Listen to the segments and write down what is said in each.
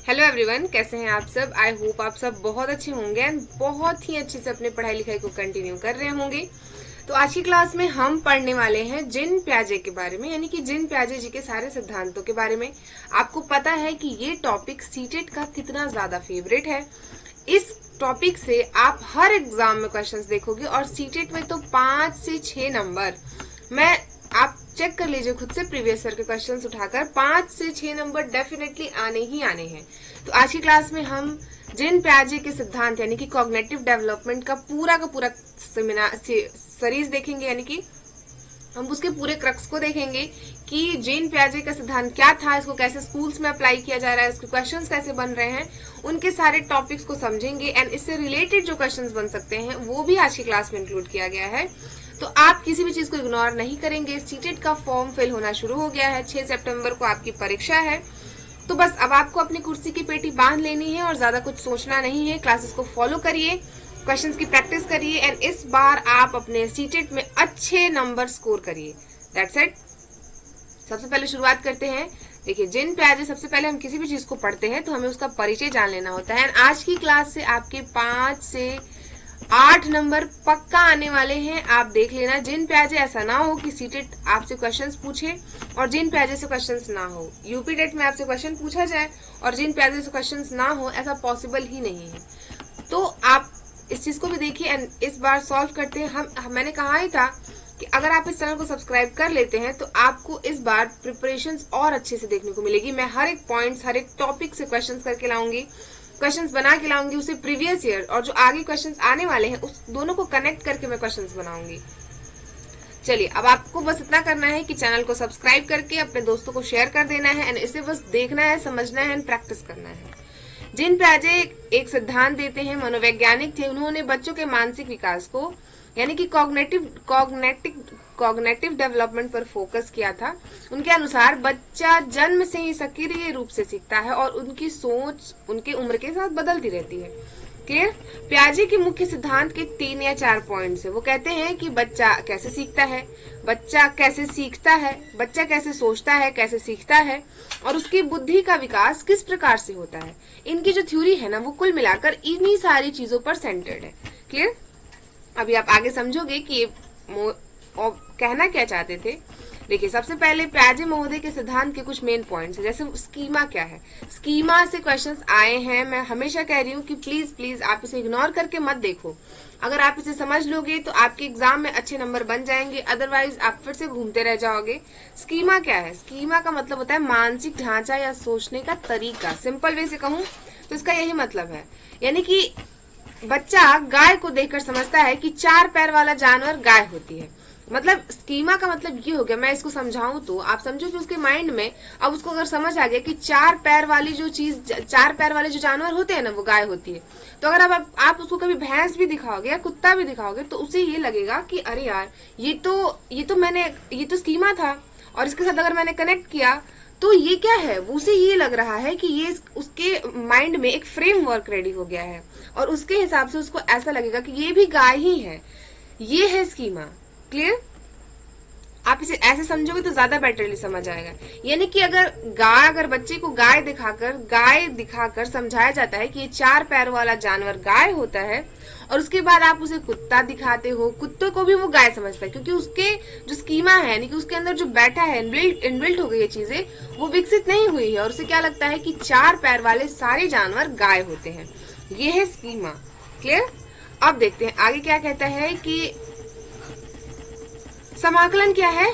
Hello everyone, कैसे हैं आप सब। आई होप आप सब बहुत अच्छे होंगे एंड बहुत ही अच्छे से अपने पढ़ाई लिखाई को कंटिन्यू कर रहे होंगे। तो आज की क्लास में हम पढ़ने वाले हैं जीन पियाजे के बारे में, यानी कि जीन पियाजे जी के सारे सिद्धांतों के बारे में। आपको पता है कि ये टॉपिक सीटेट का कितना ज्यादा फेवरेट है। इस टॉपिक से आप हर एग्जाम में क्वेश्चंस देखोगे और सीटेट में तो 5 से 6 नंबर, मैं आप चेक कर लीजिए खुद से प्रीवियस ईयर के क्वेश्चंस उठाकर, 5 से 6 नंबर डेफिनेटली आने ही आने हैं। तो आज की क्लास में हम जीन पियाजे के सिद्धांत यानी कि कॉग्निटिव डेवलपमेंट का पूरा सेमिनार सीरीज देखेंगे, यानी कि हम उसके पूरे क्रक्स को देखेंगे कि जीन पियाजे का सिद्धांत क्या था, इसको कैसे स्कूल्स में अप्लाई किया जा रहा है, इसके क्वेश्चंस कैसे बन रहे हैं, उनके सारे टॉपिक्स को समझेंगे एंड इससे रिलेटेड जो क्वेश्चंस बन सकते हैं वो भी आज की क्लास में इंक्लूड किया गया है। तो आप किसी भी चीज को इग्नोर नहीं करेंगे। सीटेट का फॉर्म फिल होना शुरू हो गया है, 6 सितंबर को आपकी परीक्षा है। तो बस अब आपको अपनी कुर्सी की पेटी बांध लेनी है और ज्यादा कुछ सोचना नहीं है। क्लासेस को फॉलो करिए, क्वेश्चंस की प्रैक्टिस करिए एंड इस बार आप अपने सीटेट में अच्छे नंबर स्कोर करिए। That's it. सबसे पहले शुरुआत करते हैं। देखिए, जीन पियाजे, सबसे पहले हम किसी भी चीज को पढ़ते हैं तो हमें उसका परिचय जान लेना होता है। आज की क्लास से आपके 5 से 8 नंबर पक्का आने वाले हैं। आप देख लेना, जीन पियाजे ऐसा ना हो कि सीटेट आपसे क्वेश्चंस पूछे और जीन पियाजे से क्वेश्चंस ना हो, यूपी टेट में आपसे क्वेश्चन पूछा जाए और जीन पियाजे से क्वेश्चंस ना हो, ऐसा पॉसिबल ही नहीं है। तो आप इस चीज को भी देखिए एंड इस बार सॉल्व करते हैं। मैंने कहा ही था कि अगर आप इस चैनल को सब्सक्राइब कर लेते हैं तो आपको इस बार प्रिपरेशंस और अच्छे से देखने को मिलेगी। मैं हर एक पॉइंट्स, हर एक टॉपिक से क्वेश्चंस करके लाऊंगी, क्वेश्चंस बना के लाऊंगी, उसे प्रीवियस ईयर और जो आगे क्वेश्चंस आने वाले हैं उस दोनों को कनेक्ट करके मैं क्वेश्चंस बनाऊंगी। चलिए, अब आपको बस इतना करना है कि चैनल को सब्सक्राइब करके अपने दोस्तों को शेयर कर देना है एंड इसे बस देखना है, समझना है एंड प्रैक्टिस करना है। जीन पियाजे एक सिद्धांत देते हैं, मनोवैज्ञानिक थे। उन्होंने बच्चों के मानसिक विकास को यानी कि कॉग्निटिव डेवलपमेंट पर फोकस किया था। उनके अनुसार बच्चा जन्म से ही सक्रिय रूप से सीखता है और उनकी सोच उनके उम्र के साथ बदलती रहती है। क्लियर। पियाजे के मुख्य सिद्धांत के 3 या 4 पॉइंट्स है। वो कहते हैं कि बच्चा कैसे सीखता है, बच्चा कैसे सीखता है, बच्चा कैसे सोचता है, कैसे सीखता है और उसकी बुद्धि का विकास किस प्रकार से होता है। इनकी जो थ्योरी है ना, वो कुल मिलाकर इन्हीं सारी चीजों पर सेंटर्ड है। क्लियर। अभी आप आगे समझोगे कि कहना क्या चाहते थे। देखिए, सबसे पहले पियाजे महोदय के सिद्धांत के कुछ मेन पॉइंट्स है। जैसे स्कीमा क्या है, स्कीमा से क्वेश्चंस आए हैं। मैं हमेशा कह रही हूँ कि प्लीज आप इसे इग्नोर करके मत देखो। अगर आप इसे समझ लोगे तो आपके एग्जाम में अच्छे नंबर बन जाएंगे, अदरवाइज आप फिर से घूमते रह जाओगे। स्कीमा क्या है? स्कीमा का मतलब होता है मानसिक ढांचा या सोचने का तरीका। सिंपल वे से कहूँ तो इसका यही मतलब है, यानी कि बच्चा गाय को देखकर समझता है कि 4 पैर वाला जानवर गाय होती है। मतलब स्कीमा का मतलब ये हो गया, मैं इसको समझाऊं तो आप समझो कि उसके माइंड में अब उसको अगर समझ आ गया कि 4 पैर वाली जो चीज, 4 पैर वाले जो जानवर होते हैं ना, वो गाय होती है। तो अगर आप उसको कभी भैंस भी दिखाओगे या कुत्ता भी दिखाओगे तो उसे ये लगेगा कि अरे यार, ये तो स्कीमा था और इसके साथ अगर मैंने कनेक्ट किया तो ये क्या है, उसे ये लग रहा है कि ये उसके माइंड में एक फ्रेमवर्क रेडी हो गया है और उसके हिसाब से उसको ऐसा लगेगा कि ये भी गाय ही है। ये है स्कीमा। क्लियर। आप इसे ऐसे समझोगे तो ज्यादा बेटरली समझ आएगा। यानी कि अगर बच्चे को गाय दिखाकर समझाया जाता है कि ये 4 पैर वाला जानवर गाय होता है और उसके बाद आप उसे कुत्ता दिखाते हो, कुत्ते को भी वो गाय समझता है क्योंकि उसके जो स्कीमा है, यानी कि उसके अंदर जो बैठा है, इनबिल्ट हो गई ये चीजें, वो विकसित नहीं हुई है और उसे क्या लगता है कि 4 पैर वाले सारे जानवर गाय होते हैं। ये है स्कीमा। क्लियर। अब देखते हैं आगे क्या कहता है कि समाकलन क्या है।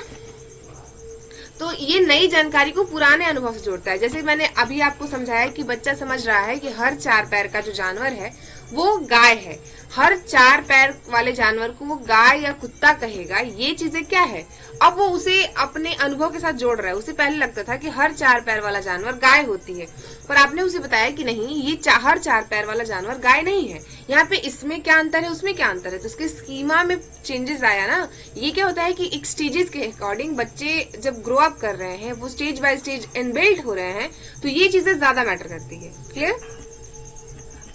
तो ये नई जानकारी को पुराने अनुभव से जोड़ता है। जैसे मैंने अभी आपको समझाया कि बच्चा समझ रहा है कि हर 4 पैर का जो जानवर है वो गाय है, हर 4 पैर वाले जानवर को वो गाय या कुत्ता कहेगा। ये चीजें क्या है, अब वो उसे अपने अनुभव के साथ जोड़ रहा है। उसे पहले लगता था कि हर 4 पैर वाला जानवर गाय होती है, पर आपने उसे बताया कि नहीं, ये हर 4 पैर वाला जानवर गाय नहीं है। यहाँ पे इसमें क्या अंतर है, उसमें क्या अंतर है, तो उसके स्कीमा में चेंजेस आया ना। ये क्या होता है कि एक स्टेजेस के अकॉर्डिंग बच्चे जब ग्रो अप कर रहे हैं, वो स्टेज बाय स्टेज इनबिल्ट हो रहे हैं, तो ये चीजें ज्यादा मैटर करती है। क्लियर।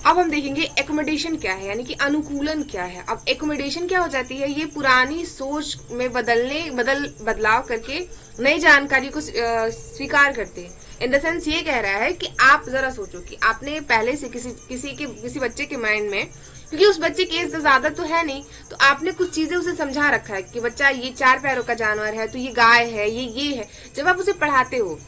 अब हम देखेंगे एकोमोडेशन क्या है, यानी कि अनुकूलन क्या है। अब एकोमोडेशन क्या हो जाती है, ये पुरानी सोच में बदलाव करके नई जानकारी को स्वीकार करते हैं। इन द सेंस ये कह रहा है कि आप जरा सोचो कि आपने पहले से किसी बच्चे के माइंड में, क्योंकि उस बच्चे की एज ज्यादा तो है नहीं, तो आपने कुछ चीजें उसे समझा रखा है कि बच्चा ये 4 पैरों का जानवर है, तो ये गाय है, ये है। जब आप उसे पढ़ाते हो,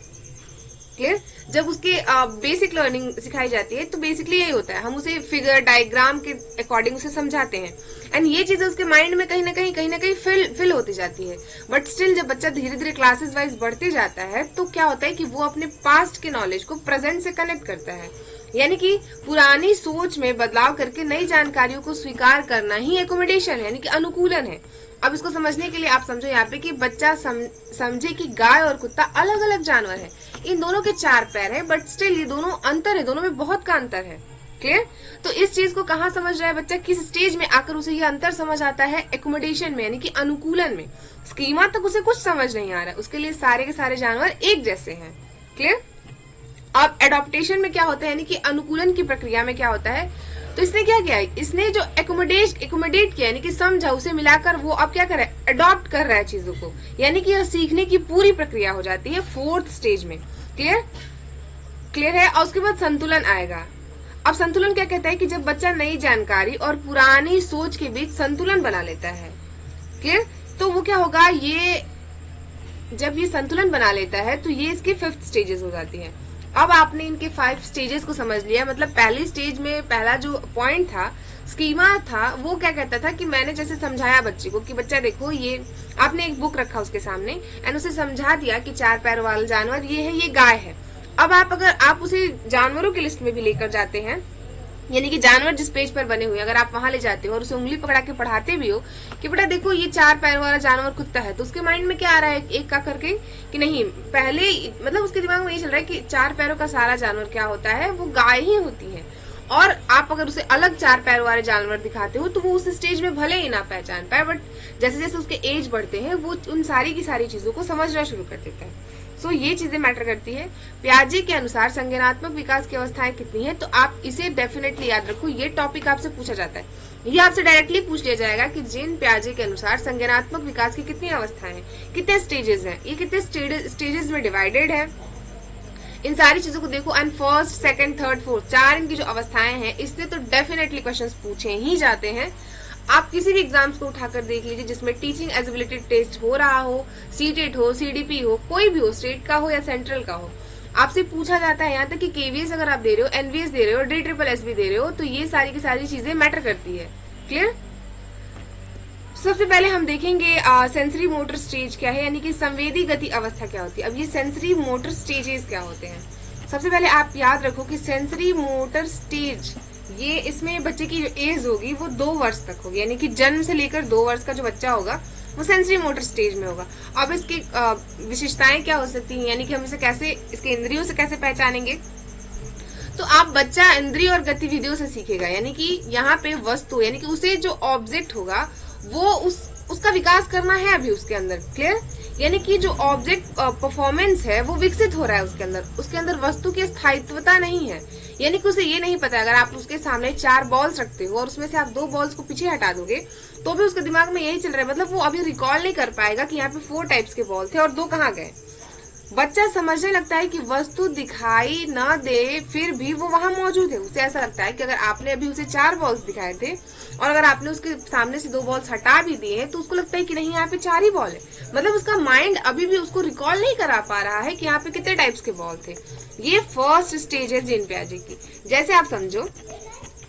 क्लियर, जब उसके बेसिक लर्निंग सिखाई जाती है, तो बेसिकली यही होता है, हम उसे फिगर डायग्राम के अकॉर्डिंग उसे समझाते हैं, एंड ये चीजें उसके माइंड में कहीं ना कहीं फिल होती जाती है। बट स्टिल जब बच्चा धीरे धीरे क्लासेस वाइज बढ़ते जाता है, तो क्या होता है कि वो अपने पास्ट के नॉलेज को प्रेजेंट से कनेक्ट करता है, यानी कि पुरानी सोच में बदलाव करके नई जानकारियों को स्वीकार करना ही एकोमोडेशन है, यानी कि अनुकूलन है। अब इसको समझने के लिए आप समझो यहाँ पे कि बच्चा समझे कि गाय और कुत्ता अलग अलग जानवर है, इन दोनों के 4 पैर है, बट स्टिल ये दोनों अंतर है, दोनों में बहुत का अंतर है। क्लियर? तो इस चीज को कहाँ समझ रहा है बच्चा, किस स्टेज में आकर उसे ये अंतर समझ आता है, एकोमोडेशन में, यानी कि अनुकूलन में। स्कीमा तक उसे कुछ समझ नहीं आ रहा है, उसके लिए सारे के सारे जानवर एक जैसे हैं। क्लियर? अब एडॉप्टेशन में क्या होता है, यानी कि अनुकूलन की प्रक्रिया में क्या होता है, तो इसने क्या किया है, इसने जो एकोमोडेट किया, यानी कि समझा, उसे मिलाकर वो अब क्या कर रहा है, अडॉप्ट कर रहा है चीजों को, यानी कि यह सीखने की पूरी प्रक्रिया हो जाती है 4th स्टेज में। क्लियर है? और उसके बाद संतुलन आएगा। अब संतुलन क्या कहता है कि जब बच्चा नई जानकारी और पुरानी सोच के बीच संतुलन बना लेता है, क्लियर, तो वो क्या होगा, ये जब ये संतुलन बना लेता है तो ये इसकी 5th स्टेजेस हो जाती है। अब आपने इनके 5 स्टेजेस को समझ लिया, मतलब पहली स्टेज में पहला जो पॉइंट था, स्कीमा था, वो क्या कहता था कि मैंने जैसे समझाया बच्चे को कि बच्चा देखो, ये आपने एक बुक रखा उसके सामने एंड उसे समझा दिया कि 4 पैर वाला जानवर ये है, ये गाय है। अब अगर आप उसे जानवरों की लिस्ट में भी लेकर जाते हैं, यानी कि जानवर जिस पेज पर बने हुए, अगर आप वहां ले जाते हो और उसे उंगली पकड़ा के पढ़ाते भी हो कि बेटा देखो ये 4 पैर वाला जानवर कुत्ता है, तो उसके माइंड में क्या आ रहा है, एक का करके कि नहीं, पहले मतलब उसके दिमाग में ये चल रहा है कि 4 पैरों का सारा जानवर क्या होता है, वो गाय ही होती है। और आप अगर उसे अलग 4 पैर वाले जानवर दिखाते हो तो वो उस स्टेज में भले ही ना पहचान पाए, बट जैसे जैसे उसके एज बढ़ते हैं वो उन सारी की सारी चीजों को समझना शुरू कर देता है। सो ये चीजें मैटर करती है। पियाजे के अनुसार संज्ञानात्मक विकास की अवस्थाएं कितनी है, तो आप इसे डेफिनेटली याद रखो, ये टॉपिक आपसे पूछा जाता है, ये आपसे डायरेक्टली पूछ लिया जाएगा कि जीन पियाजे के अनुसार संज्ञानात्मक विकास की कितनी अवस्थाएं हैं, कितने स्टेजेस हैं, ये कितने स्टेजेस में डिवाइडेड है, इन सारी चीजों को देखो। And 1st, 2nd, 3rd, 4th 4 इनकी जो अवस्थाएं हैं, इससे तो डेफिनेटली क्वेश्चंस पूछे ही जाते हैं। आप किसी भी एग्जाम्स को उठाकर देख लीजिए जिसमें टीचिंग एलिजिबिलिटी टेस्ट हो रहा हो, सीटेट हो, सीडीपी हो, कोई भी हो, स्टेट का हो या सेंट्रल का हो, आपसे पूछा जाता है। यहाँ तक कि केवीएस अगर आप दे रहे हो, एनवीएस दे रहे हो, DSSS भी दे रहे हो, तो ये सारी की सारी चीजें मैटर करती है। क्लियर? सबसे पहले हम देखेंगे सेंसरी मोटर स्टेज क्या है, यानी कि संवेदी गति अवस्था क्या होती है। अब ये सेंसरी मोटर स्टेजेस क्या होते हैं, सबसे पहले आप याद रखो कि सेंसरी मोटर स्टेज, ये इसमें बच्चे की जो एज होगी वो 2 वर्ष तक होगी, यानी कि जन्म से लेकर 2 वर्ष का जो बच्चा होगा वो सेंसरी मोटर स्टेज में होगा। अब इसकी विशेषताएं क्या हो सकती हैं, यानी कि हम इसे कैसे, इसके इंद्रियों से कैसे पहचानेंगे, तो आप बच्चा इंद्रिय और गतिविधियों से सीखेगा, यानी कि यहाँ पे वस्तु, यानी कि उसे जो ऑब्जेक्ट होगा वो उसका विकास करना है अभी उसके अंदर। क्लियर? यानी कि जो ऑब्जेक्ट परफॉर्मेंस है वो विकसित हो रहा है उसके अंदर वस्तु की स्थायित्वता नहीं है, यानी कि उसे ये नहीं पता, अगर आप उसके सामने 4 बॉल्स रखते हो और उसमें से आप 2 बॉल्स को पीछे हटा दोगे तो भी उसके दिमाग में यही चल रहा है, मतलब वो अभी रिकॉल नहीं कर पाएगा कि यहाँ पे 4 टाइप्स के बॉल थे और 2 कहाँ गए। बच्चा समझने लगता है कि वस्तु दिखाई ना दे फिर भी वो वहां मौजूद है। उसे ऐसा लगता है कि अगर आपने अभी उसे 4 बॉल्स दिखाए थे और अगर आपने उसके सामने से 2 बॉल्स हटा भी दिए तो उसको लगता है कि नहीं, यहाँ पे 4 ही बॉल है, मतलब उसका माइंड अभी भी उसको रिकॉल नहीं करा पा रहा है कि यहाँ पे कितने टाइप्स के बॉल थे। ये 1st स्टेज है जीन पियाजे की। जैसे आप समझो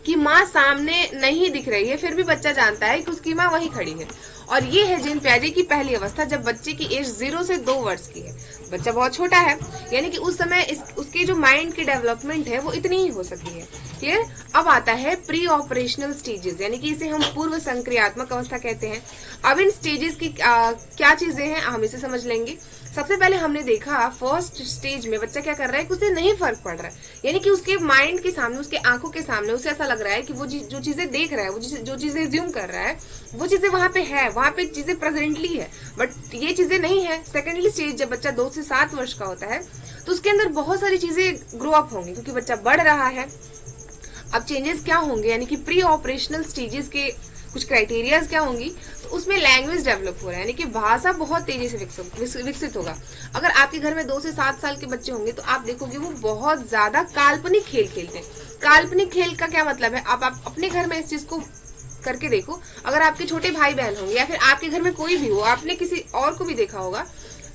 कि माँ सामने नहीं दिख रही है फिर भी बच्चा जानता है कि उसकी माँ वहीं खड़ी है, और ये है जीन पियाजे की पहली अवस्था, जब बच्चे की एज 0 से 2 वर्ष की है, बच्चा बहुत छोटा है, यानी कि उस समय उसके जो माइंड की डेवलपमेंट है वो इतनी ही हो सकती है। क्लियर? अब आता है प्री ऑपरेशनल स्टेजेस, यानी कि इसे हम पूर्व संक्रियात्मक अवस्था कहते हैं। अब इन स्टेजेस की क्या चीजें हैं हम इसे समझ लेंगे। सबसे पहले हमने देखा 1st स्टेज में बच्चा क्या कर रहा है कि उसे नहीं फर्क पड़ रहा है, यानी कि उसके माइंड के सामने, उसके आंखों के सामने उसे ऐसा लग रहा है कि वो जो चीजें देख रहा है, वो जो चीजें ज्यूम कर रहा है वो चीजें वहां पे है, वहां पे चीजें प्रेजेंटली है, बट ये चीजें नहीं है। सेकेंडली स्टेज जब बच्चा 2 से 7 वर्ष का होता है तो उसके अंदर बहुत सारी चीजें ग्रो अप होंगी क्योंकि बच्चा बढ़ रहा है। अब चेंजेस क्या होंगे, यानी कि प्री ऑपरेशनल स्टेजेस के कुछ क्राइटेरियाज क्या होंगी, तो उसमें लैंग्वेज डेवलप हो रहा है, यानी कि भाषा बहुत तेजी से विकसित होगा। अगर आपके घर में 2 से 7 साल के बच्चे होंगे तो आप देखोगे वो बहुत ज्यादा काल्पनिक खेल खेलते हैं। काल्पनिक खेल का क्या मतलब है, आप अपने घर में इस चीज को करके देखो। अगर आपके छोटे भाई बहन होंगे या फिर आपके घर में कोई भी हो, आपने किसी और को भी देखा होगा,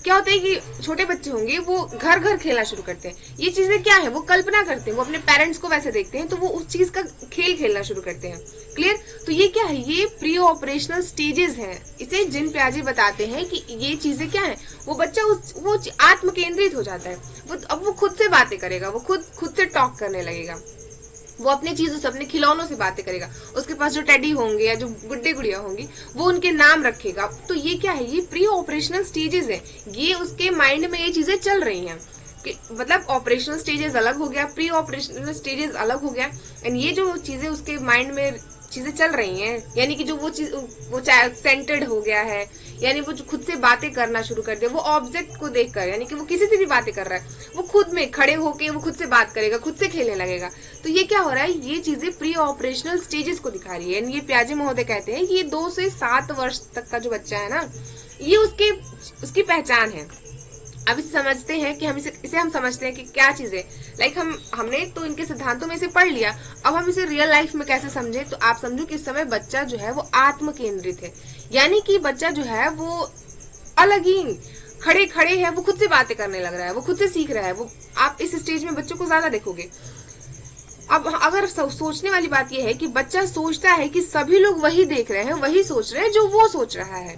क्या होता है कि छोटे बच्चे होंगे वो घर घर खेलना शुरू करते हैं। ये चीजें क्या है, वो कल्पना करते हैं, वो अपने पेरेंट्स को वैसे देखते हैं तो वो उस चीज का खेल खेलना शुरू करते हैं। क्लियर? तो ये क्या है, ये प्री ऑपरेशनल स्टेजेस हैं। इसे जिन प्याजे बताते हैं कि ये चीजें क्या है, वो बच्चा वो आत्म केंद्रित हो जाता है। अब वो खुद से बातें करेगा, वो खुद से टॉक करने लगेगा, वो अपनी चीजों से, अपने खिलौनों से बातें करेगा। उसके पास जो टेडी होंगे या जो गुड्डे गुड़िया होंगी वो उनके नाम रखेगा। तो ये क्या है, ये प्री ऑपरेशनल स्टेजेस है। ये उसके माइंड में ये चीजें चल रही हैं। मतलब ऑपरेशनल स्टेजेस अलग हो गया, प्री ऑपरेशनल स्टेजेस अलग हो गया, एंड ये जो चीजें उसके माइंड में चीजें चल रही हैं, यानी कि जो वो चीज वो सेंटर्ड हो गया है, यानी वो जो खुद से बातें करना शुरू कर दिया, वो ऑब्जेक्ट को देखकर, यानी कि वो किसी से भी बातें कर रहा है, वो खुद में खड़े होके वो खुद से बात करेगा, खुद से खेलने लगेगा। तो ये क्या हो रहा है, ये चीजें प्री ऑपरेशनल स्टेजेस को दिखा रही है। ये प्याजे महोदय कहते हैं कि ये 2 से 7 वर्ष तक का जो बच्चा है ना, ये उसकी पहचान है। अब इसे समझते हैं कि हम इसे हम समझते हैं कि क्या चीजें, लाइक हमने तो इनके सिद्धांतों में इसे पढ़ लिया, अब हम इसे रियल लाइफ में कैसे समझे। तो आप समझो कि इस समय बच्चा जो है वो आत्म केंद्रित है, यानी कि बच्चा जो है वो अलग ही खड़े है, वो खुद से बातें करने लग रहा है, वो खुद से सीख रहा है। वो आप इस स्टेज में बच्चों को ज्यादा देखोगे। अब अगर सोचने वाली बात यह है कि बच्चा सोचता है कि सभी लोग वही देख रहे हैं, वही सोच रहे हैं जो वो सोच रहा है।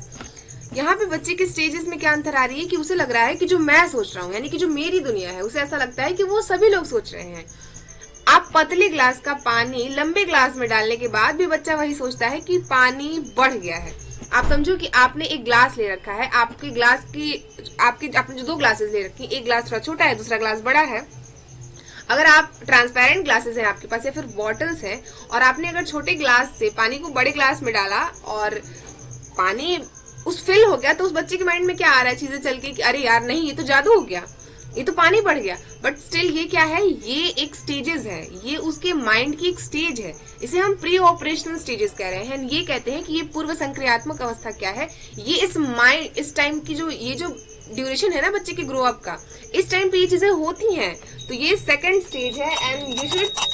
यहाँ पे बच्चे के स्टेजेस में क्या अंतर आ रही है कि उसे लग रहा है कि जो मैं सोच रहा हूँ, यानी कि जो मेरी दुनिया है, उसे ऐसा लगता है कि वो सभी लोग सोच रहे हैं। आप पतले ग्लास का पानी लंबे ग्लास में डालने के बाद भी बच्चा वही सोचता है कि पानी बढ़ गया है। आप समझो कि आपने एक ग्लास ले रखा है, आपने जो 2 ग्लासेस ले रखी, एक ग्लास थोड़ा छोटा है, दूसरा ग्लास बड़ा है। अगर आप ट्रांसपेरेंट ग्लासेस हैं आपके पास या फिर बॉटल्स हैं, और आपने अगर छोटे ग्लास से पानी को बड़े ग्लास में डाला और पानी उस फिल हो गया, तो उस बच्चे के माइंड में क्या आ रहा है, चीजें चल के कि अरे यार नहीं, ये तो जादू हो गया, ये तो पानी बढ़ गया। बट स्टिल ये क्या है, ये एक स्टेजेस है, ये उसके माइंड की एक स्टेज है। इसे हम प्री ऑपरेशनल स्टेजेस कह रहे हैं। ये कहते हैं कि ये पूर्व संक्रियात्मक अवस्था क्या है, ये इस टाइम की ये जो ड्यूरेशन है ना बच्चे के ग्रो अप का, इस टाइम पे ये चीजें होती हैं। तो ये सेकंड स्टेज है एंड यू शुड,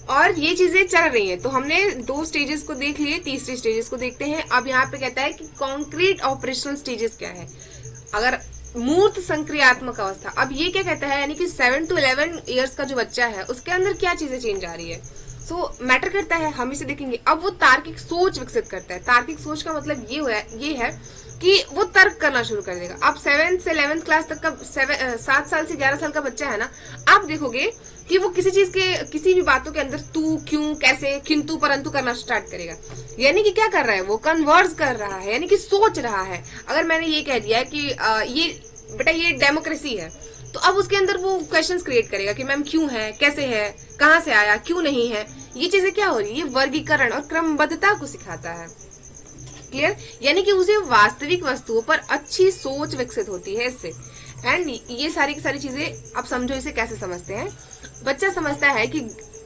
और ये चीजें चल रही हैं। तो हमने 2 स्टेजेस को देख लिए, तीसरे स्टेजेस को देखते हैं। अब यहाँ पे कहता है कि कॉन्क्रीट ऑपरेशनल स्टेजेस क्या है। अगर मूर्त संक्रियात्मक अवस्था, अब ये क्या कहता है, यानी कि 7 to 11 ईयर्स का जो बच्चा है उसके अंदर क्या चीजें चेंज आ रही है, सो मैटर करता है, हम इसे देखेंगे। अब वो तार्किक सोच विकसित करता है। तार्किक सोच का मतलब ये है कि वो तर्क करना शुरू कर देगा। अब 7 से 11th क्लास तक का 7 साल से 11 साल का बच्चा है ना, आप देखोगे कि वो किसी भी बातों के अंदर तू, क्यों, कैसे, किंतु, परंतु करना स्टार्ट करेगा। यानी कि क्या कर रहा है, वो कन्वर्स कर रहा है, यानी कि सोच रहा है। अगर मैंने ये कह दिया है कि ये बेटा ये डेमोक्रेसी है, तो अब उसके अंदर वो क्वेश्चंस क्रिएट करेगा कि मैम क्यों है, कैसे है, कहाँ से आया, क्यों नहीं है। ये चीजें क्या हो रही है, ये वर्गीकरण और क्रमबद्धता को सिखाता है। क्लियर? यानी कि उसे वास्तविक वस्तुओं पर अच्छी सोच विकसित होती है इससे। एंड ये सारी की सारी चीजें आप समझो इसे कैसे समझते हैं। बच्चा समझता है कि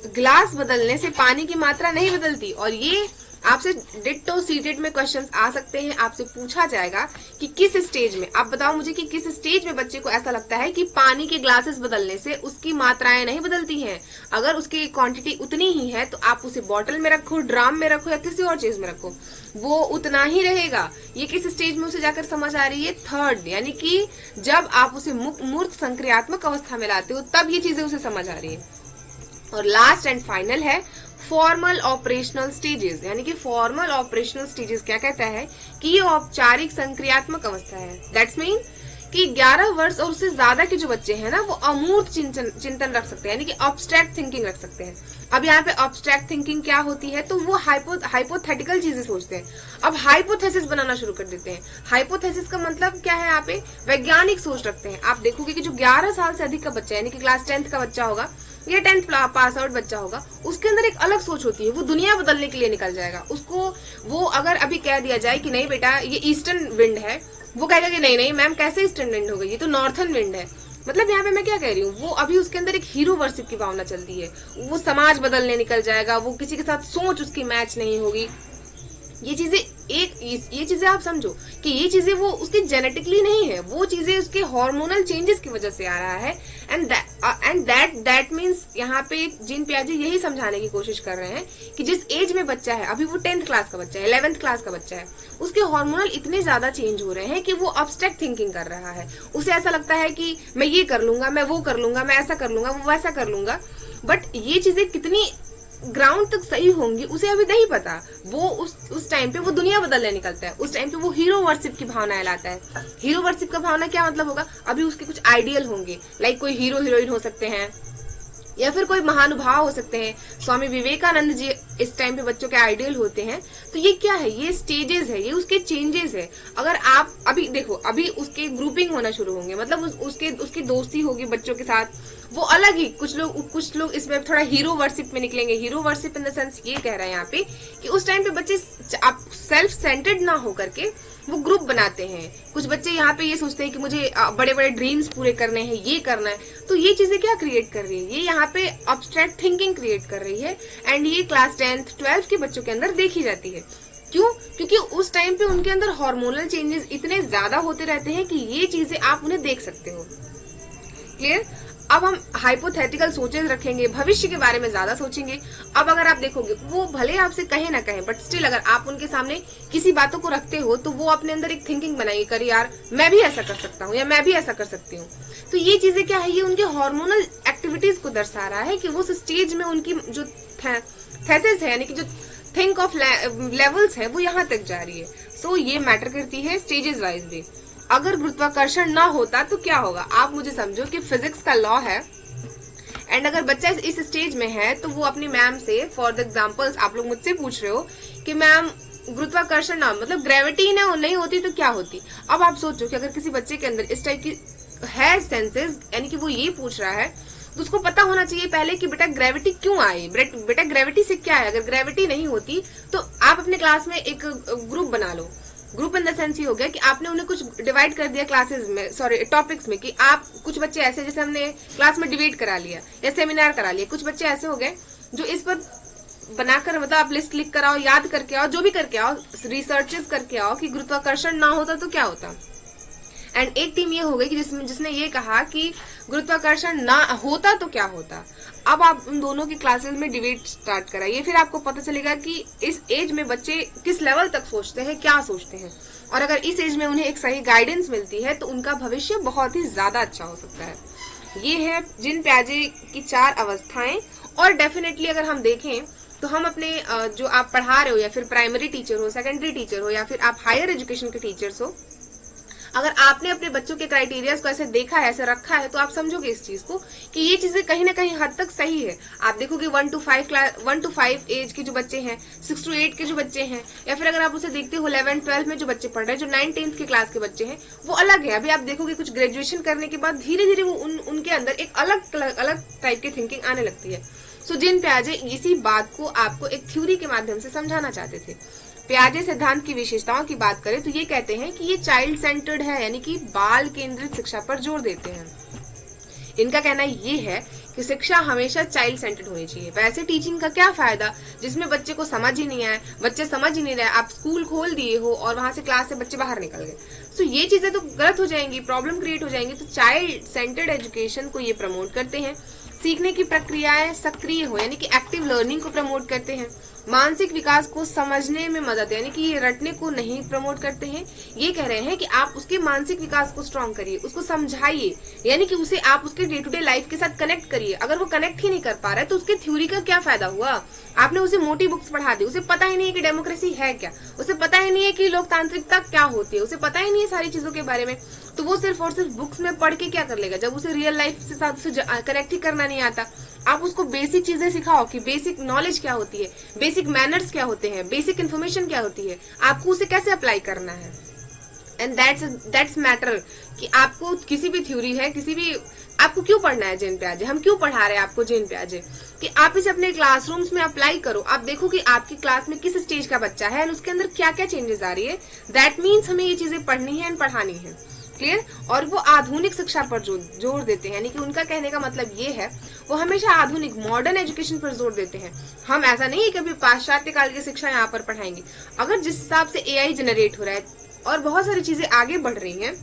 ग्लास बदलने से पानी की मात्रा नहीं बदलती, और ये आपसे डिट्टो सीटेड में क्वेश्चंस आ सकते हैं। आपसे पूछा जाएगा कि किस स्टेज में, आप बताओ मुझे कि किस स्टेज में बच्चे को ऐसा लगता है कि पानी के ग्लासेस बदलने से उसकी मात्राएं नहीं बदलती हैं। अगर उसकी क्वांटिटी उतनी ही है तो आप उसे बॉटल में रखो, ड्राम में रखो या किसी और चीज में रखो, वो उतना ही रहेगा। ये किस स्टेज में उसे जाकर समझ आ रही है, 3rd, यानी कि जब आप उसे मूर्त संक्रियात्मक अवस्था में लाते हो तब ये चीजें उसे समझ आ रही है। और लास्ट एंड फाइनल है फॉर्मल ऑपरेशनल स्टेजेस, यानी कि फॉर्मल ऑपरेशनल स्टेजेस क्या कहता है कि ये औपचारिक संक्रियात्मक अवस्था है। दैट्स मीन कि 11 वर्ष और उससे ज्यादा के जो बच्चे हैं ना, वो अमूर्त चिंतन रख सकते हैं, यानी कि अब्स्ट्रैक्ट थिंकिंग रख सकते हैं। अब यहाँ पे अब्स्ट्रैक्ट थिंकिंग क्या होती है, तो वो हाइपोथेटिकल चीजें सोचते हैं। अब हाइपोथेसिस बनाना शुरू कर देते हैं। हाइपोथेसिस का मतलब क्या है, यहाँ पे वैज्ञानिक सोच रखते हैं। आप देखोगे कि जो 11 साल से अधिक का बच्चा है, यानी कि क्लास 10th का बच्चा होगा या 10th पास आउट बच्चा होगा, उसके अंदर एक अलग सोच होती है। वो दुनिया बदलने के लिए निकल जाएगा। उसको वो अगर अभी कह दिया जाए कि नहीं बेटा ये ईस्टर्न विंड है, वो कहेगा कि नहीं नहीं मैम कैसे ईस्टर्न विंड हो गई, ये तो नॉर्थर्न विंड है। मतलब यहाँ पे मैं क्या कह रही हूँ, वो अभी उसके अंदर एक हीरो वर्शिप की भावना चलती है, वो समाज बदलने निकल जाएगा, वो किसी के साथ सोच उसकी मैच नहीं होगी। ये चीजें आप समझो कि ये चीजें वो उसकी जेनेटिकली नहीं है, वो चीजें उसके हार्मोनल चेंजेस की वजह से आ रहा है। एंड दैट मीन्स यहाँ पे जीन पियाजे यही समझाने की कोशिश कर रहे हैं कि जिस एज में बच्चा है, अभी वो 10th क्लास का बच्चा है, 11th क्लास का बच्चा है, उसके हार्मोनल इतने ज्यादा चेंज हो रहे हैं कि वो अब्स्ट्रैक्ट थिंकिंग कर रहा है। उसे ऐसा लगता है कि मैं ये कर लूंगा, मैं वो कर लूंगा, मैं ऐसा कर लूंगा, वो वैसा कर लूंगा। बट ये चीजें कितनी ग्राउंड तक सही होंगी उसे अभी नहीं पता। वो उस टाइम पे वो दुनिया बदलने निकलता है, उस टाइम पे वो हीरो वर्शिप की भावना लाता है। हीरो वर्शिप का भावना क्या मतलब होगा, अभी उसके कुछ आइडियल होंगे, लाइक कोई हीरो हीरोइन हो सकते हैं या फिर कोई महानुभाव हो सकते हैं। स्वामी विवेकानंद जी इस टाइम पे बच्चों के आइडियल होते हैं। तो ये क्या है, ये स्टेजेस है, ये उसके चेंजेस है। अगर आप अभी देखो, अभी उसके ग्रुपिंग होना शुरू होंगे, मतलब उसकी दोस्ती होगी बच्चों के साथ, वो अलग ही। कुछ लोग इसमें थोड़ा हीरो वर्शिप में निकलेंगे। Hero worship in the sense ये कह रहा है यहाँ पे कि उस टाइम पे बच्चे सेल्फ सेंटर्ड ना हो करके वो ग्रुप बनाते हैं। कुछ बच्चे यहाँ पे ये सोचते हैं कि मुझे बड़े बड़े ड्रीम्स पूरे करने हैं, ये करना है। तो ये चीजें क्या क्रिएट कर रही है, ये यहाँ पे अब्स्ट्रैक्ट थिंकिंग क्रिएट कर रही है। एंड ये क्लास 10th 12th के बच्चों के अंदर देखी जाती है। क्यों? क्योंकि उस टाइम पे उनके अंदर हार्मोनल चेंजेस इतने ज्यादा होते रहते हैं कि ये चीजें आप उन्हें देख सकते हो। क्लियर? अब हम हाइपोथेटिकल सोचेस रखेंगे, भविष्य के बारे में ज्यादा सोचेंगे। अब अगर आप देखोगे, वो भले आपसे कहे ना कहे, बट स्टिल अगर आप उनके सामने किसी बातों को रखते हो तो वो अपने अंदर एक थिंकिंग बनाएंगे, कर यार मैं भी ऐसा कर सकता हूँ या मैं भी ऐसा कर सकती हूँ। तो ये चीजें क्या है, ये उनके हार्मोनल एक्टिविटीज को दर्शा रहा है कि वो उस स्टेज में उनकी जो थेसिस है, यानी कि जो थिंक ऑफ लेवल्स है, वो यहाँ तक जा रही है। सो ये मैटर करती है स्टेजेस वाइज भी। अगर गुरुत्वाकर्षण ना होता तो क्या होगा, आप मुझे समझो कि फिजिक्स का लॉ है, एंड अगर बच्चा इस स्टेज में है तो वो अपनी मैम से, फॉर द एग्जांपल्स आप लोग मुझसे पूछ रहे हो कि मैम गुरुत्वाकर्षण ना, मतलब ग्रेविटी ना नहीं होती तो क्या होती। अब आप सोचो कि अगर किसी बच्चे के अंदर इस टाइप की है सेंसेस, यानी कि वो ये पूछ रहा है, तो उसको पता होना चाहिए पहले कि बेटा ग्रेविटी क्यों आई, बेटा ग्रेविटी से क्या है। अगर ग्रेविटी नहीं होती तो आप अपने क्लास में एक ग्रुप बना लो। ग्रुप इन द सेंस ये हो गया कि आपने उन्हें कुछ डिवाइड कर दिया क्लासेस में, सॉरी टॉपिक्स में, कि आप कुछ बच्चे ऐसे, जैसे हमने क्लास में डिबेट करा लिया या सेमिनार करा लिया, कुछ बच्चे ऐसे हो गए जो इस पर बनाकर, मतलब आप लिस्ट लिख कर आओ, याद करके आओ, जो भी करके आओ, रिसर्चेस करके आओ कि गुरुत्वाकर्षण ना होता तो क्या होता। एंड एक टीम ये हो गई कि जिसने ये कहा कि गुरुत्वाकर्षण ना होता तो क्या होता। अब आप उन दोनों की क्लासेस में डिबेट स्टार्ट कराइए, फिर आपको पता चलेगा कि इस एज में बच्चे किस लेवल तक सोचते हैं, क्या सोचते हैं। और अगर इस एज में उन्हें एक सही गाइडेंस मिलती है तो उनका भविष्य बहुत ही ज्यादा अच्छा हो सकता है। ये है जीन पियाजे की 4 अवस्थाएं। और डेफिनेटली अगर हम देखें तो हम अपने जो आप पढ़ा रहे हो, या फिर प्राइमरी टीचर हो, सेकेंडरी टीचर हो, या फिर आप हायर एजुकेशन के टीचर्स हो, अगर आपने अपने बच्चों के क्राइटेरियाज को ऐसे देखा है, ऐसे रखा है, तो आप समझोगे इस चीज को कि ये चीजें कहीं ना कहीं हद तक सही है। आप देखोगे 1 to 5 एज के जो बच्चे हैं, 6 to 8 के जो बच्चे हैं, या फिर अगर आप उसे देखते हो 11 12 में जो बच्चे पढ़ रहे हैं, जो 9 10th की क्लास के बच्चे हैं, वो अलग है। अभी आप देखोगे कुछ ग्रेजुएशन करने के बाद धीरे धीरे वो उनके अंदर एक अलग टाइप की थिंकिंग आने लगती है। सो जीन पियाजे इसी बात को आपको एक थ्योरी के माध्यम से समझाना चाहते थे। पियाजे सिद्धांत की विशेषताओं की बात करें तो ये कहते हैं कि ये चाइल्ड सेंटर्ड है, यानी कि बाल केंद्रित शिक्षा पर जोर देते हैं। इनका कहना ये है कि शिक्षा हमेशा चाइल्ड सेंटर्ड होनी चाहिए। वैसे टीचिंग का क्या फायदा जिसमें बच्चे को समझ ही नहीं आए, बच्चे समझ ही नहीं रहे, आप स्कूल खोल दिए हो और वहां से क्लास से बच्चे बाहर निकल गए। तो ये चीजें तो गलत हो जाएंगी, प्रॉब्लम क्रिएट हो जाएंगी। तो चाइल्ड सेंटर्ड एजुकेशन को ये प्रमोट करते हैं। सीखने की प्रक्रियाएं सक्रिय हो, यानी कि एक्टिव लर्निंग को प्रमोट करते हैं। मानसिक विकास को समझने में मदद, यानी कि ये रटने को नहीं प्रमोट करते हैं। ये कह रहे हैं कि आप उसके मानसिक विकास को स्ट्रॉन्ग करिए, उसको समझाइए, यानी कि उसे आप उसके डे टू डे लाइफ के साथ कनेक्ट करिए। अगर वो कनेक्ट ही नहीं कर पा रहा है तो उसके थ्योरी का क्या फायदा हुआ। आपने उसे मोटी बुक्स पढ़ा दी, उसे पता ही नहीं है कि डेमोक्रेसी है क्या, उसे पता ही नहीं है कि लोकतांत्रिकता क्या होती है, उसे पता ही नहीं है सारी चीजों के बारे में। तो वो सिर्फ और सिर्फ बुक्स में पढ़ के क्या कर लेगा, जब उसे रियल लाइफ के साथ उसे कनेक्ट ही करना नहीं आता। आप उसको बेसिक चीजें सिखाओ कि बेसिक नॉलेज क्या होती है, बेसिक मैनर्स क्या होते हैं, बेसिक इन्फॉर्मेशन क्या होती है, आपको उसे कैसे अप्लाई करना है। एंड दैट्स मैटर कि आपको किसी भी थ्योरी है, किसी भी आपको क्यों पढ़ना है जीन पियाजे, हम क्यों पढ़ा रहे हैं आपको जीन पियाजे, कि आप इसे अपने क्लासरूम्स में अप्लाई करो। आप देखो कि आपकी क्लास में किस स्टेज का बच्चा है और उसके अंदर क्या क्या चेंजेस आ रही है। दैट मीन्स हमें ये चीजें पढ़नी है एंड पढ़ानी है। क्लियर। और वो आधुनिक शिक्षा पर जोर देते हैं, यानी कि उनका कहने का मतलब ये है वो हमेशा आधुनिक मॉडर्न एजुकेशन पर जोर देते हैं। हम ऐसा नहीं है कि अभी पाश्चात्य काल की शिक्षा यहाँ पर पढ़ाएंगे। अगर जिस हिसाब से एआई जनरेट हो रहा है और बहुत सारी चीजें आगे बढ़ रही हैं,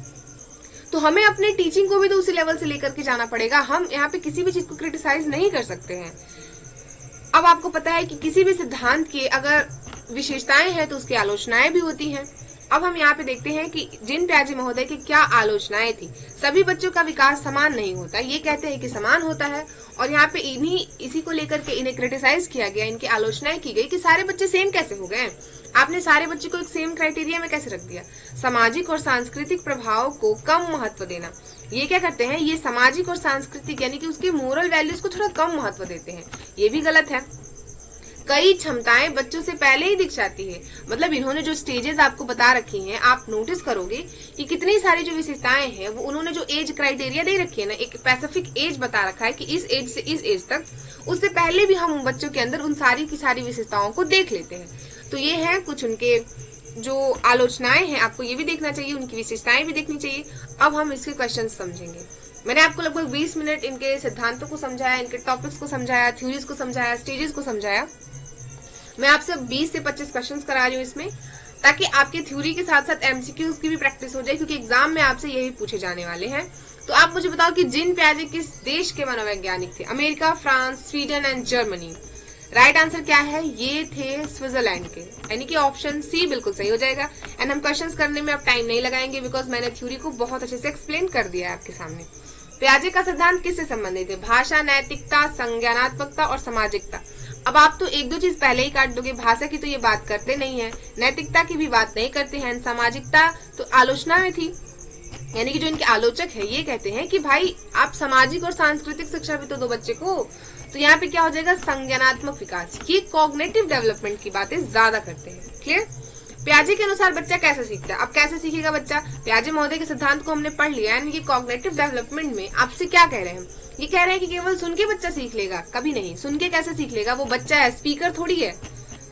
तो हमें अपने टीचिंग को भी तो उसी लेवल से लेकर के जाना पड़ेगा। हम यहाँ पे किसी भी चीज को क्रिटिसाइज नहीं कर सकते हैं। अब आपको पता है कि किसी भी सिद्धांत की अगर विशेषताएं हैं तो उसकी आलोचनाएं भी होती हैं। अब हम यहाँ पे देखते हैं कि जिन प्याजे महोदय की क्या आलोचनाएं थी। सभी बच्चों का विकास समान नहीं होता, ये कहते हैं कि समान होता है, और यहाँ पे इसी को लेकर के इन्हें क्रिटिसाइज किया गया, इनकी आलोचनाएं की गई कि सारे बच्चे सेम कैसे हो गए, आपने सारे बच्चे को एक सेम क्राइटेरिया में कैसे रख दिया। सामाजिक और सांस्कृतिक प्रभाव को कम महत्व देना, ये क्या करते हैं, ये सामाजिक और सांस्कृतिक यानी कि उसके मोरल वैल्यूज को थोड़ा कम महत्व देते हैं, ये भी गलत है। कई क्षमताएं बच्चों से पहले ही दिख जाती है, मतलब इन्होंने जो स्टेजेस आपको बता रखी हैं, आप नोटिस करोगे कि कितनी सारी जो विशेषताएं हैं वो उन्होंने जो एज क्राइटेरिया दे रखी है ना, एक स्पेसिफिक एज बता रखा है कि इस एज से इस एज तक, उससे पहले भी हम बच्चों के अंदर उन सारी की सारी विशेषताओं को देख लेते हैं। तो ये है कुछ उनके जो आलोचनाएं हैं, आपको ये भी देखना चाहिए, उनकी विशेषताएं भी देखनी चाहिए। अब हम इसके क्वेश्चन समझेंगे। मैंने आपको लगभग 20 मिनट इनके सिद्धांतों को समझाया, इनके टॉपिक्स को समझाया, थ्योरीज को समझाया, स्टेजेस को समझाया। मैं आपसे 20 से 25 क्वेश्चंस करा रही हूँ इसमें, ताकि आपकी थ्योरी के साथ साथ एमसीक्यूज की भी प्रैक्टिस हो जाए, क्योंकि एग्जाम में आपसे यही पूछे जाने वाले हैं। तो आप मुझे बताओ कि जिन प्याजे किस देश के मनोवैज्ञानिक थे? America, France, Sweden and Germany. Right answer क्या है? ये थे स्विट्जरलैंड के, यानी कि ऑप्शन सी बिल्कुल सही हो जाएगा। एंड हम क्वेश्चंस करने में अब टाइम नहीं लगाएंगे, बिकॉज मैंने थ्योरी को बहुत अच्छे से एक्सप्लेन कर दिया है आपके सामने। प्याजे का सिद्धांत किससे संबंधित है? भाषा, नैतिकता, संज्ञानात्मकता और सामाजिकता। अब आप तो एक दो चीज पहले ही काट दोगे, भाषा की तो ये बात करते नहीं है, नैतिकता की भी बात नहीं करते हैं, सामाजिकता तो आलोचना में थी, यानी कि जो इनके आलोचक है ये कहते हैं कि भाई आप सामाजिक और सांस्कृतिक शिक्षा भी तो दो बच्चे को। तो यहाँ पे क्या हो जाएगा? संज्ञानात्मक विकास। ये कॉग्निटिव डेवलपमेंट की बातें ज्यादा करते हैं। क्लियर? प्याजे के अनुसार बच्चा कैसे सीखता है? अब कैसे सीखेगा बच्चा? प्याजे महोदय के सिद्धांत को हमने पढ़ लिया, यानी कि कॉग्निटिव डेवलपमेंट में आपसे क्या कह रहे हैं? ये कह रहे हैं कि केवल सुन के बच्चा सीख लेगा, कभी नहीं। सुन के कैसे सीख लेगा? वो बच्चा है, स्पीकर थोड़ी है,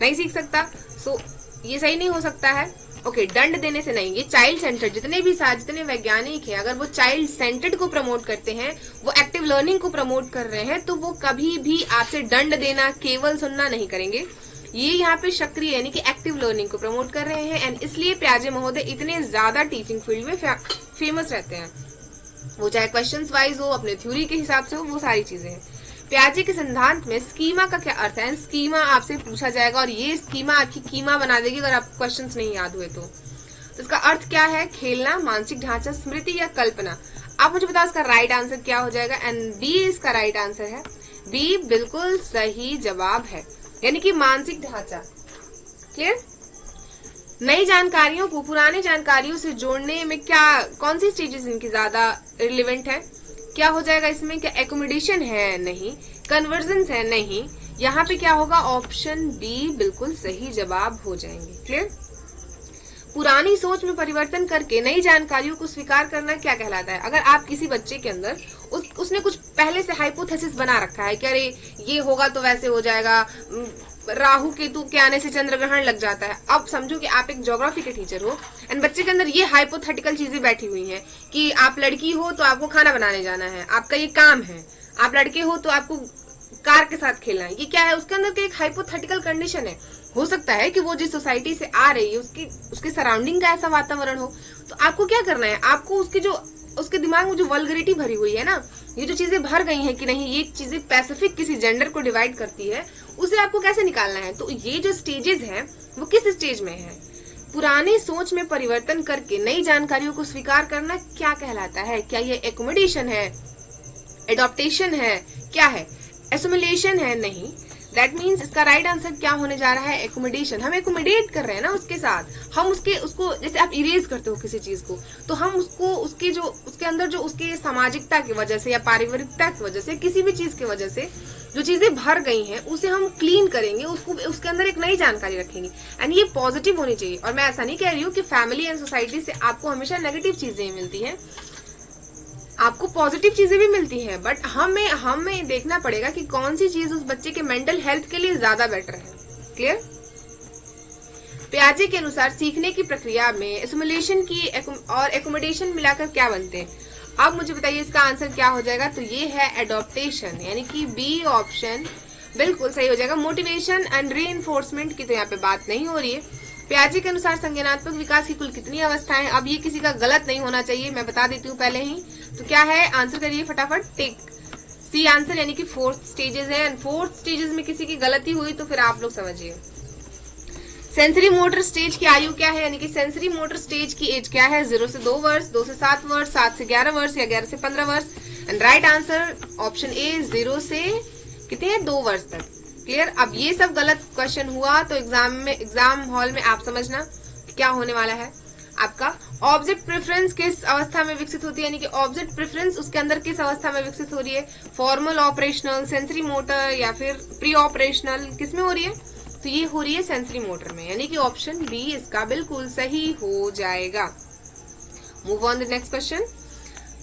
नहीं सीख सकता। सो ये सही नहीं हो सकता है। ओके, दंड देने से नहीं। ये चाइल्ड सेंटर्ड, जितने वैज्ञानिक हैं, अगर वो चाइल्ड सेंटर्ड को प्रमोट करते हैं, वो एक्टिव लर्निंग को प्रमोट कर रहे हैं, तो वो कभी भी आपसे दंड देना, केवल सुनना नहीं करेंगे। ये यहाँ पे सक्रिय यानी कि एक्टिव लर्निंग को प्रमोट कर रहे हैं, एंड इसलिए प्याजे महोदय इतने ज्यादा टीचिंग फील्ड में फेमस रहते हैं। वो चाहे क्वेश्चंस वाइज हो, अपने थ्योरी के हिसाब से हो, वो सारी चीजें हैं। प्याजे के सिद्धांत में स्कीमा का क्या अर्थ है? स्कीमा आपसे पूछा जाएगा, और ये स्कीमा आपकी कीमा बना देगी अगर आपको क्वेश्चंस नहीं याद हुए तो इसका अर्थ क्या है? खेलना, मानसिक ढांचा, स्मृति या कल्पना। आप मुझे बताओ इसका राइट आंसर क्या हो जाएगा? एंड बी इसका राइट आंसर है। बी बिल्कुल सही जवाब है, यानी कि मानसिक ढांचा। क्लियर? नई जानकारियों को पुरानी जानकारियों से जोड़ने में कौन सी स्टेजेस इनकी ज्यादा रिलेवेंट है? क्या हो जाएगा इसमें? क्या एकोमोडेशन है? नहीं। कन्वर्जेंस है? नहीं। यहाँ पे क्या होगा? ऑप्शन बी बिल्कुल सही जवाब हो जाएंगे। क्लियर? पुरानी सोच में परिवर्तन करके नई जानकारियों को स्वीकार करना क्या कहलाता है? अगर आप किसी बच्चे के अंदर उसने कुछ पहले से हाइपोथेसिस बना रखा है कि अरे ये होगा तो वैसे हो जाएगा, राहु केतु के आने से चंद्र ग्रहण लग जाता है। अब समझो कि आप एक ज्योग्राफी के टीचर हो एंड बच्चे के अंदर ये हाइपोथेटिकल चीजें बैठी हुई हैं कि आप लड़की हो तो आपको खाना बनाने जाना है, आपका ये काम है, आप लड़के हो तो आपको कार के साथ खेलना है। ये क्या है? उसके अंदर का एक हाइपोथेटिकल कंडीशन है। हो सकता है कि वो जिस सोसाइटी से आ रही है उसके सराउंडिंग का ऐसा वातावरण हो, तो आपको क्या करना है? आपको उसके दिमाग में जो वल्गरिटी भरी हुई है ना, ये जो चीजें भर गई हैं कि नहीं ये चीजें स्पेसिफिक किसी जेंडर को डिवाइड करती है, उसे आपको कैसे निकालना है? तो ये जो स्टेजेस हैं वो किस स्टेज में है? पुरानी सोच में परिवर्तन करके नई जानकारियों को स्वीकार करना क्या कहलाता है? क्या ये एकोमोडेशन है, एडॉप्टेशन है, क्या है? एसोमिलेशन है? नहीं। दैट मीन्स इसका राइट आंसर क्या होने जा रहा है? एकोमोडेशन। हम एकोमोडेट कर रहे हैं ना उसके साथ, हम उसको जैसे आप इरेज करते हो किसी चीज को, तो हम उसके अंदर जो उसके सामाजिकता की वजह से या पारिवारिकता की वजह से, किसी भी चीज की वजह से जो चीजें भर गई हैं उसे हम क्लीन करेंगे, उसके अंदर एक नई जानकारी रखेंगे, एंड ये पॉजिटिव होनी चाहिए। और मैं ऐसा नहीं कह रही हूँ कि फैमिली एंड सोसाइटी से आपको हमेशा नेगेटिव चीजें मिलती हैं, आपको पॉजिटिव चीजें भी मिलती हैं, बट हमें देखना पड़ेगा कि कौन सी चीज उस बच्चे के मेंटल हेल्थ के लिए ज्यादा बेटर है। क्लियर? पियाजे के अनुसार सीखने की प्रक्रिया में एसिमुलेशन की और एकोमोडेशन मिलाकर क्या बनते हैं? अब मुझे बताइए इसका आंसर क्या हो जाएगा। तो ये है एडॉप्टेशन, यानी कि बी ऑप्शन बिल्कुल सही हो जाएगा। मोटिवेशन एंड रीइंफोर्समेंट की तो यहाँ पे बात नहीं हो रही है। पियाजे के अनुसार संज्ञानात्मक विकास की कुल कितनी अवस्थाएं? अब ये किसी का गलत नहीं होना चाहिए, मैं बता देती हूँ पहले ही। तो क्या है आंसर करिए फटाफट, टिक सी आंसर, यानी कि 4 स्टेजेस है। एंड 4 स्टेजेस में किसी की गलती हुई तो फिर आप लोग समझिए। सेंसरी मोटर स्टेज की आयु क्या है, यानी कि सेंसरी मोटर स्टेज की एज क्या है? 0 से 2 वर्ष, 2 से 7 वर्ष, 7 से 11 वर्ष या 11 से 15 वर्ष। And right answer option A 0 से कितने हैं 2 वर्ष तक। क्लियर। अब ये सब गलत क्वेश्चन हुआ तो एग्जाम हॉल में आप समझना क्या होने वाला है आपका। ऑब्जेक्ट प्रेफरेंस किस अवस्था में विकसित होती है, यानी कि ऑब्जेक्ट प्रेफरेंस उसके अंदर किस अवस्था में विकसित हो रही है? फॉर्मल ऑपरेशनल, सेंसरी मोटर या फिर प्री ऑपरेशनल, किसमें हो रही है? तो ये हो रही है सेंसरी मोटर में, यानी कि ऑप्शन बी इसका बिल्कुल सही हो जाएगा। Move on the next question.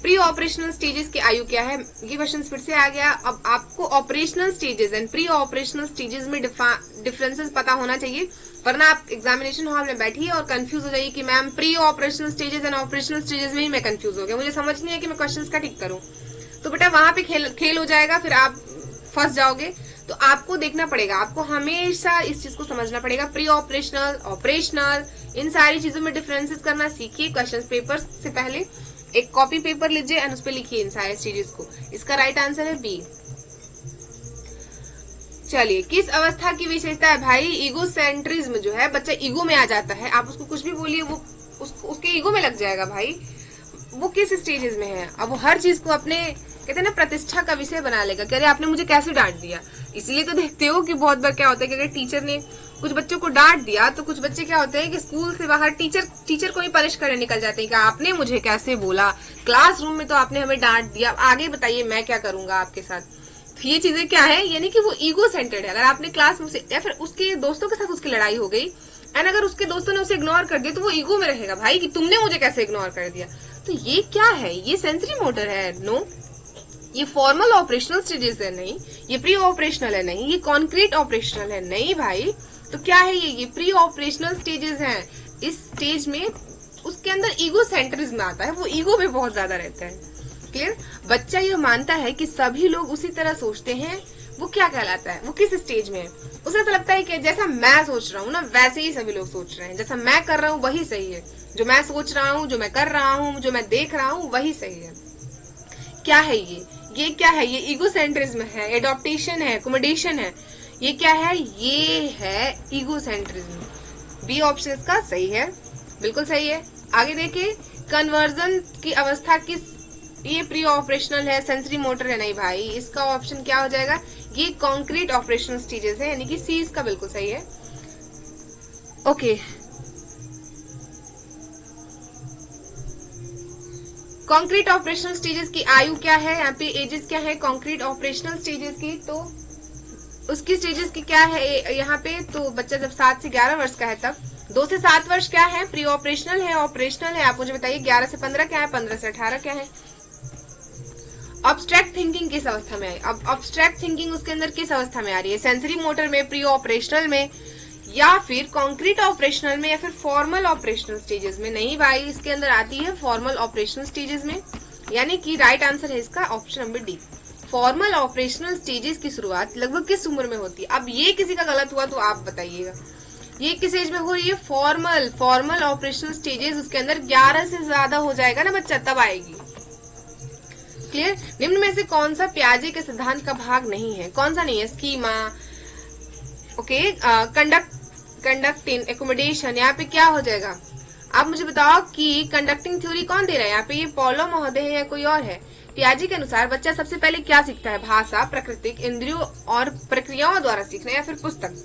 Pre operational stages की आयु क्या है? ये क्वेश्चन फिर से आ गया। अब आपको operational stages and pre operational stages में डिफरेंसेस पता होना चाहिए, वरना आप एग्जामिनेशन हॉल में बैठिए और कंफ्यूज हो जाइए कि ma'am pre operational stages and operational stages में ही मैं कंफ्यूज हो गया, मुझे समझ नहीं है कि मैं क्वेश्चंस का ठीक करूं। तो बेटा वहां पे खेल हो जाएगा, फिर आप फंस जाओगे। तो आपको देखना पड़ेगा, आपको हमेशा इस चीज को समझना पड़ेगा। प्री ऑपरेशनल, ऑपरेशनल, इन सारी चीजों में डिफरेंसेस करना सीखिए। क्वेश्चन पेपर से पहले एक कॉपी पेपर लीजिए एंड उस पर लिखिए इन सारे स्टेजेस को। इसका राइट आंसर है बी। चलिए, किस अवस्था की विशेषता है भाई? ईगोसेंट्रिज्म जो है, बच्चा ईगो में आ जाता है। आप उसको कुछ भी बोलिए वो उसके ईगो में लग जाएगा भाई। वो किस स्टेजेस में है? अब वो हर चीज को अपने कहते हैं ना प्रतिष्ठा का विषय बना लेगा कि अरे आपने मुझे कैसे डांट दिया। इसलिए तो देखते हो कि बहुत बार क्या होता है कि अगर टीचर ने कुछ बच्चों को डांट दिया तो कुछ बच्चे क्या होते हैं कि स्कूल से बाहर टीचर को ही पनिश करने निकल जाते हैं कि आपने मुझे कैसे बोला, क्लासरूम में तो आपने हमें डांट दिया, आगे बताइए मैं क्या करूंगा आपके साथ। तो ये चीजें क्या है, यानी कि वो ईगो सेंटर्ड है। अगर आपने क्लास में से या फिर उसके दोस्तों के साथ उसकी लड़ाई हो गई एंड अगर उसके दोस्तों ने उसे इग्नोर कर दिया तो वो ईगो में रहेगा भाई कि तुमने मुझे कैसे इग्नोर कर दिया। तो ये क्या है? ये सेंसरी मोटर है? नो, ये फॉर्मल ऑपरेशनल स्टेजेस है नहीं, ये प्री ऑपरेशनल है नहीं, ये कॉन्क्रीट ऑपरेशनल है नहीं भाई। तो क्या है ये प्री ऑपरेशनल स्टेजेस हैं। इस स्टेज में उसके अंदर ईगो सेंट्रिज्म आता है, वो ईगो में बहुत ज्यादा रहता है। क्लियर। बच्चा ये मानता है कि सभी लोग उसी तरह सोचते हैं, वो क्या कहलाता है, वो किस स्टेज में है? उसे ऐसा लगता है कि जैसा मैं सोच रहा हूँ ना वैसे ही सभी लोग सोच रहे हैं, जैसा मैं कर रहा हूँ वही सही है, जो मैं सोच रहा हूँ, जो मैं कर रहा हूँ, जो मैं देख रहा हूँ वही सही है। क्या है ये क्या है? ये ईगोसेंट्रिज्म है, एडॉप्टेशन है, एकोमोडेशन है। ये क्या है? ये है ईगोसेंट्रिज्म। बी ऑप्शन इसका सही है, बिल्कुल सही है। आगे देखिए, कन्वर्जन की अवस्था किस? ये प्री ऑपरेशनल है, सेंसरी मोटर है नहीं भाई। इसका ऑप्शन क्या हो जाएगा? ये कॉन्क्रीट ऑपरेशनल स्टेजेस है, यानी कि सी इसका बिल्कुल सही है। ओके, कॉन्क्रीट ऑपरेशनल स्टेजेस की आयु क्या है? यहाँ पे एजेस क्या है कॉन्क्रीट ऑपरेशनल स्टेजेस की? तो उसकी स्टेजेस की क्या है यहाँ पे? तो बच्चा जब 7 से 11 वर्ष का है तब। 2 से 7 वर्ष क्या है? प्री ऑपरेशनल है, ऑपरेशनल है। आप मुझे बताइए 11 से 15 क्या है? 15 से 18 क्या है? अब्स्ट्रैक्ट थिंकिंग किस अवस्था में है? अब अब्स्ट्रैक्ट थिंकिंग उसके अंदर किस अवस्था में आ रही है? सेंसरी मोटर में, प्री ऑपरेशनल में, या फिर कॉन्क्रीट ऑपरेशनल में, या फिर फॉर्मल ऑपरेशनल स्टेजेस में? नहीं भाई, इसके अंदर आती है फॉर्मल ऑपरेशनल स्टेजेस में, यानी कि राइट आंसर है इसका option number D. Formal operational stages की शुरुआत लगभग किस उम्र में होती है? अब ये किसी का गलत हुआ तो आप बताइएगा, ये किस एज में हो रही है? फॉर्मल ऑपरेशनल स्टेजेस उसके अंदर 11 से ज्यादा हो जाएगा ना बच्चा, तब आएगी। क्लियर। निम्न में से कौन सा पियाजे के सिद्धांत का भाग नहीं है? कौन सा नहीं है? Schema, okay, conducting, accommodation. यहाँ पे क्या हो जाएगा? आप मुझे बताओ कि कंडक्टिंग थ्योरी कौन दे रहा है यहाँ पे? ये पॉलो महोदय है या कोई और है? पियाजे के अनुसार बच्चा सबसे पहले क्या सीखता है? भाषा, प्राकृतिक, इंद्रियों और प्रक्रियाओं द्वारा सीखना, या फिर पुस्तक?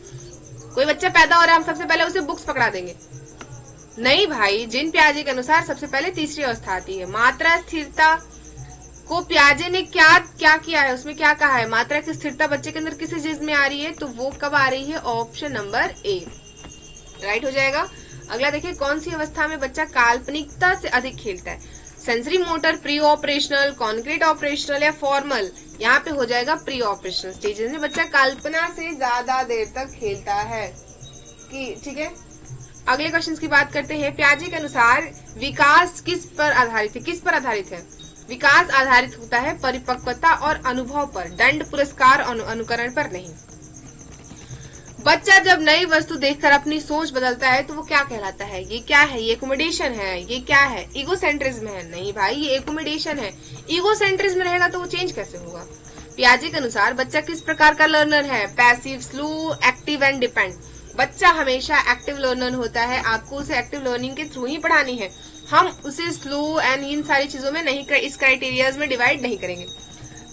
कोई बच्चा पैदा हो रहा है, हम सबसे पहले उसे बुक्स पकड़ा देंगे? नहीं भाई, जिन पियाजे के अनुसार सबसे पहले तीसरी अवस्था आती है। मात्रा स्थिरता को पियाजे ने क्या किया है, उसमें क्या कहा है? मात्रा की स्थिरता बच्चे के अंदर किस चीज में आ रही है? तो वो कब आ रही है? ऑप्शन नंबर ए राइट हो जाएगा। अगला देखिए, कौन सी अवस्था में बच्चा काल्पनिकता से अधिक खेलता है? Sensory motor, pre operational, concrete operational या फॉर्मल? यहाँ पे हो जाएगा प्री ऑपरेशनल स्टेजेस में बच्चा कल्पना से ज्यादा देर तक खेलता है। कि ठीक है, अगले क्वेश्चन की बात करते हैं। पियाजे के अनुसार विकास किस पर आधारित है? किस पर आधारित है? विकास आधारित होता है परिपक्वता और अनुभव पर, दंड पुरस्कार अनुकरण पर नहीं। बच्चा जब नई वस्तु देखकर अपनी सोच बदलता है तो वो क्या कहलाता है? ये क्या है? ये एकोमोडेशन है? ये क्या है? ईगोसेंट्रिज्म है? नहीं भाई, ये एकोमोडेशन है। ईगोसेंट्रिज्म रहेगा तो वो चेंज कैसे होगा? पियाजे के अनुसार बच्चा किस प्रकार का लर्नर है? Passive, slow, active and depend. बच्चा हमेशा एक्टिव लर्नर होता है, आपको उसे एक्टिव लर्निंग के थ्रू ही पढ़ानी है। हम उसे स्लो एंड इन सारी चीजों में नहीं, इस क्राइटेरियाज में डिवाइड नहीं करेंगे।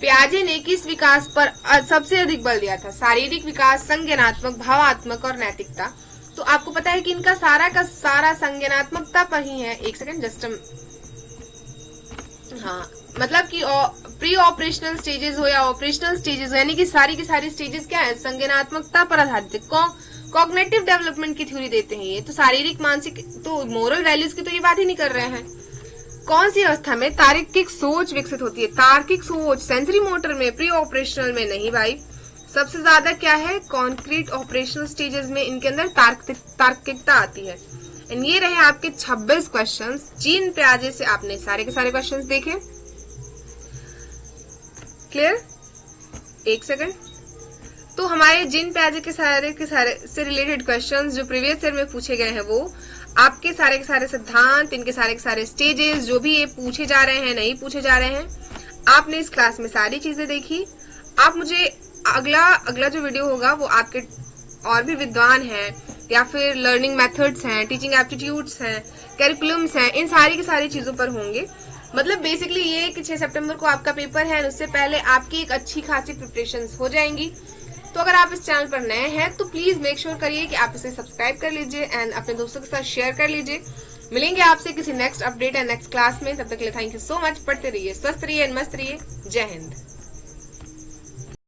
पियाजे ने किस विकास पर सबसे अधिक बल दिया था? शारीरिक विकास, संज्ञानात्मक, भावात्मक और नैतिकता। तो आपको पता है कि इनका सारा का सारा संज्ञानात्मकता पर ही है। एक सेकंड, जस्ट हाँ, मतलब कि प्री ऑपरेशनल स्टेजेस हो या ऑपरेशनल स्टेजेस हो, यानी कि सारी की सारी स्टेजेस क्या है? संज्ञानात्मकता पर आधारित है। कॉग्निटिव डेवलपमेंट की थ्योरी देते हैं ये, तो शारीरिक, मानसिक, तो मोरल वैल्यूज की तो ये बात ही नहीं कर रहे हैं। कौन सी अवस्था में तार्किक सोच विकसित होती है? तार्किक सोच सेंसरी मोटर में, प्री ऑपरेशनल में नहीं भाई। सबसे ज्यादा क्या है? कॉन्क्रीट ऑपरेशनल स्टेजेस में इनके अंदर तार्किकता आती है। एंड ये रहे आपके 26 क्वेश्चंस। जीन पियाजे से आपने सारे के सारे क्वेश्चंस देखे। क्लियर? एक सेकंड। तो हमारे जीन पियाजे के सारे से रिलेटेड क्वेश्चंस जो प्रीवियस ईयर में पूछे गए हैं, वो आपके सारे के सारे सिद्धांत, इनके सारे के सारे स्टेजेस, जो भी ये पूछे जा रहे हैं, नहीं पूछे जा रहे हैं, आपने इस क्लास में सारी चीजें देखी। आप मुझे अगला जो वीडियो होगा वो आपके और भी विद्वान हैं या फिर लर्निंग मेथड्स हैं, टीचिंग एप्टीट्यूड्स हैं, करिकुलम्स हैं, इन सारी की सारी चीजों पर होंगे। मतलब बेसिकली ये कि 6 सितंबर को आपका पेपर है, उससे पहले आपकी एक अच्छी खासी प्रिपरेशन हो जाएंगी। तो अगर आप इस चैनल पर नए हैं तो प्लीज मेक श्योर करिए कि आप इसे सब्सक्राइब कर लीजिए एंड अपने दोस्तों के साथ शेयर कर लीजिए। मिलेंगे आपसे किसी next update and next class में। तब तक के लिए थैंक यू सो मच। पढ़ते रहिए, स्वस्थ रहिए एंड मस्त रहिए। जय हिंद।